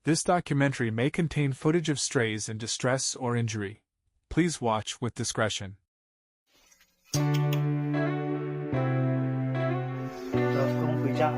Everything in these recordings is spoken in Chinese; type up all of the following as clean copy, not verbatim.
This documentary may contain footage of strays in distress or injury. Please watch with discretion. 走，跟我回家。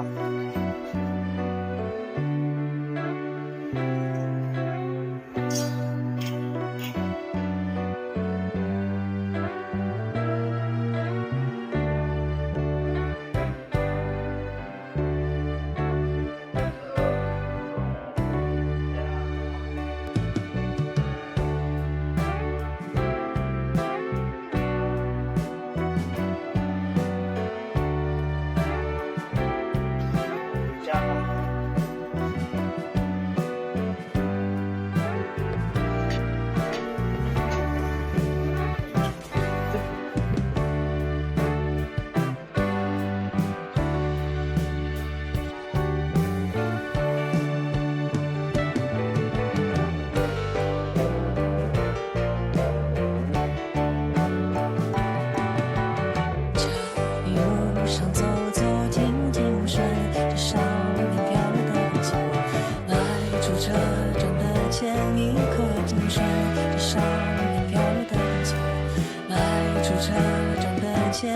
前一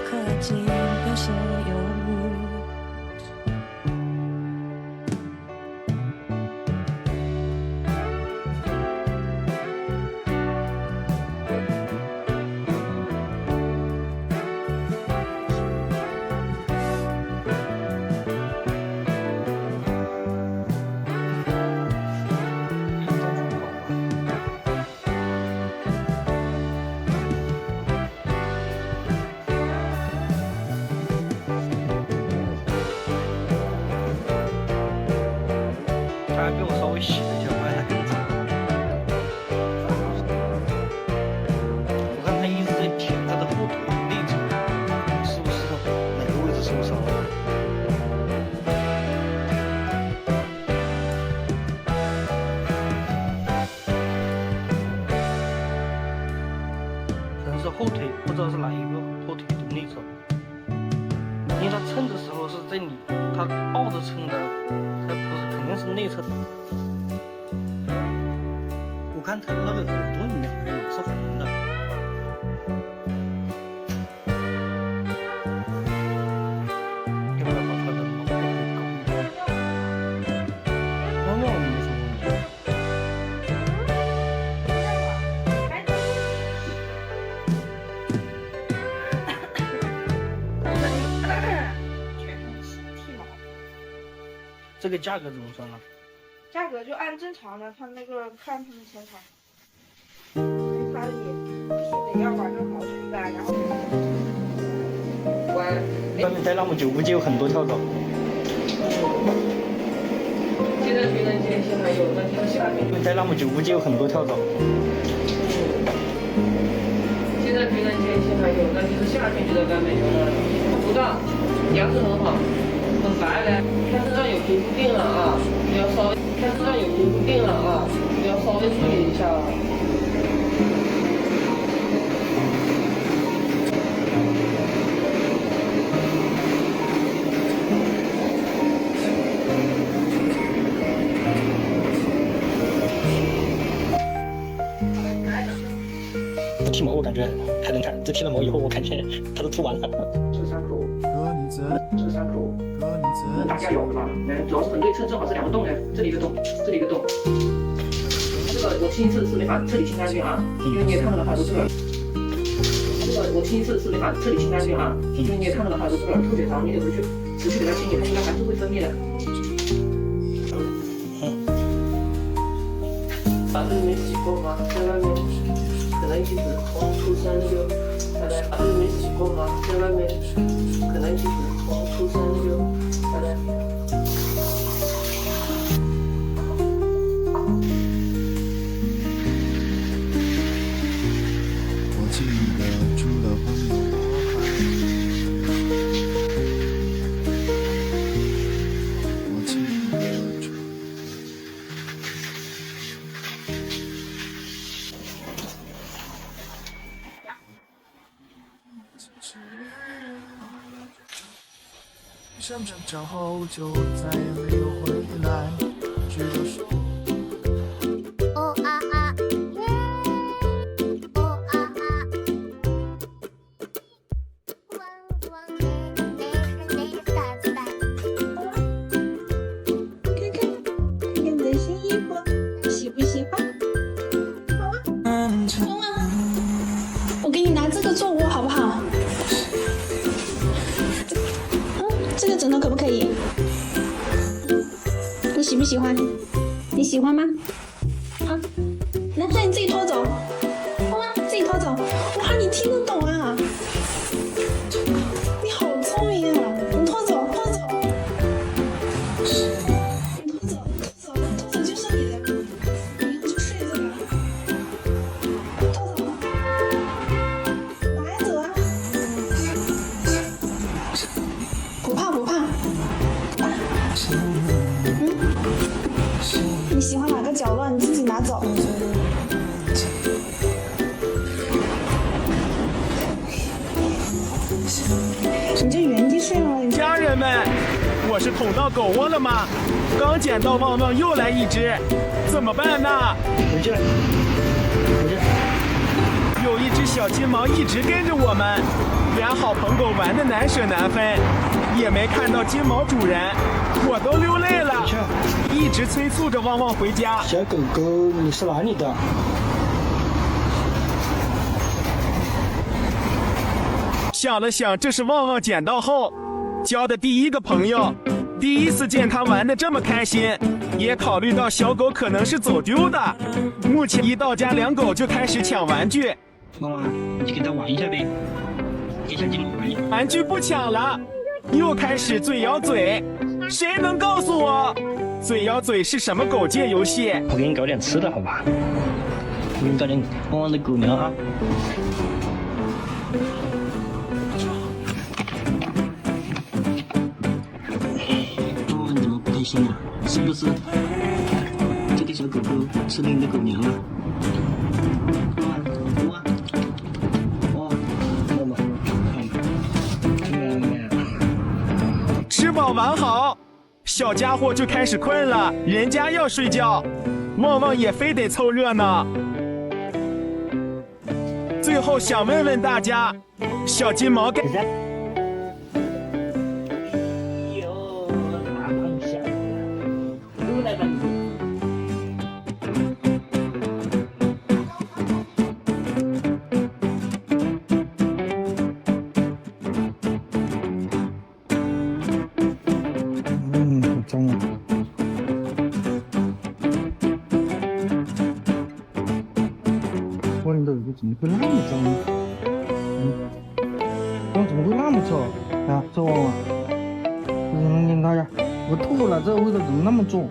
刻竟有些犹豫。他给我稍微洗了一下，我让他更脏。我看他一直在舔他的后腿内侧，是不是哪个位置受伤了？可能是后腿，不知道是哪一个后腿的内侧，因为他撑的时候是在他抱着撑的。肯定是内侧的，我看他那个耳朵里面好像也是红的。要不要把他的脑袋给搞一下？尿尿没什么问题。全是剃毛。这个价格怎么算啊？价格就按正常的，他那个看他们前台，所以他也必须得要把这个毛吹干，然后外面待那么久，估计有很多跳蚤。现在别人间现在有的就是下面，待那么久，估计有很多跳蚤。现在别人间现在有的就是夏天就在干美容了，不大，牙齿很好，很白的。看身上有皮肤病了啊，你要稍微看身上有皮肤病了啊，你要稍微注意一下啊。剃毛我感觉还能看，这剃了毛以后，我感觉它都秃完了。这3口，能打下油是吧？主要是很对称，正好是2个洞呢，这里一个洞，这里一个洞。这个我清一次是没法彻底清干净啊，因为你也看到了它都是耳。这个我清一次是没法彻底清干净啊，因为你也看到了它都是耳特别脏，你得回去持续给它清理，它应该还是会分泌的。把这里面洗过吗？在外面可能一直从出生就，把这里面洗过吗？在外面可能一直从出生就，我记得除了朋友我记得除想找好久，再也没有回来，直到说。不喜欢？你喜欢吗？啊，那你自己拖走，哇，自己拖走，哇，你听得懂啊？你好聪明啊！你拖走，拖走，你拖走，拖走，拖走就是你的，你以后就睡这个，拖走，拿呀走啊，不怕不怕，你喜欢哪个角落你自己拿走。你就原地睡了。家人们，我是捅到狗窝了吗？刚捡到旺旺又来一只，怎么办呢？回去了，回去。有一只小金毛一直跟着我们，俩好朋友玩得难舍难分，也没看到金毛主人，我都流泪了，一直催促着旺旺回家。小狗狗，你是哪里的？想了想，这是旺旺捡到后交的第一个朋友，第一次见他玩得这么开心，也考虑到小狗可能是走丢的。目前一到家，两狗就开始抢玩具。旺旺，你去跟他玩一下呗，跟小金毛玩一下。玩具不抢了，又开始嘴咬嘴。谁能告诉我，嘴咬嘴是什么狗界游戏？我给你搞点吃的，好吧？我给你搞点旺旺的狗粮啊。开心啊，是不是？这个小狗狗吃了你的狗粮了。哇哇哇！吃饱玩好，小家伙就开始困了，人家要睡觉，旺旺也非得凑热闹。最后想问问大家，小金毛该。好脏啊！我的耳朵怎么会那么脏呢？我怎么会那么臭啊？这旺旺，你看一下，我吐了，这味道怎么那么重？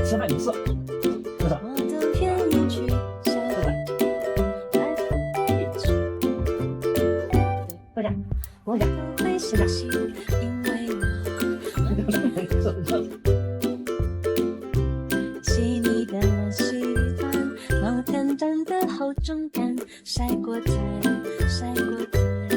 吃饭你吃，多少？我都会相信，因为我细腻的喜欢，毛毯般的厚重感，晒过自然，晒过自然。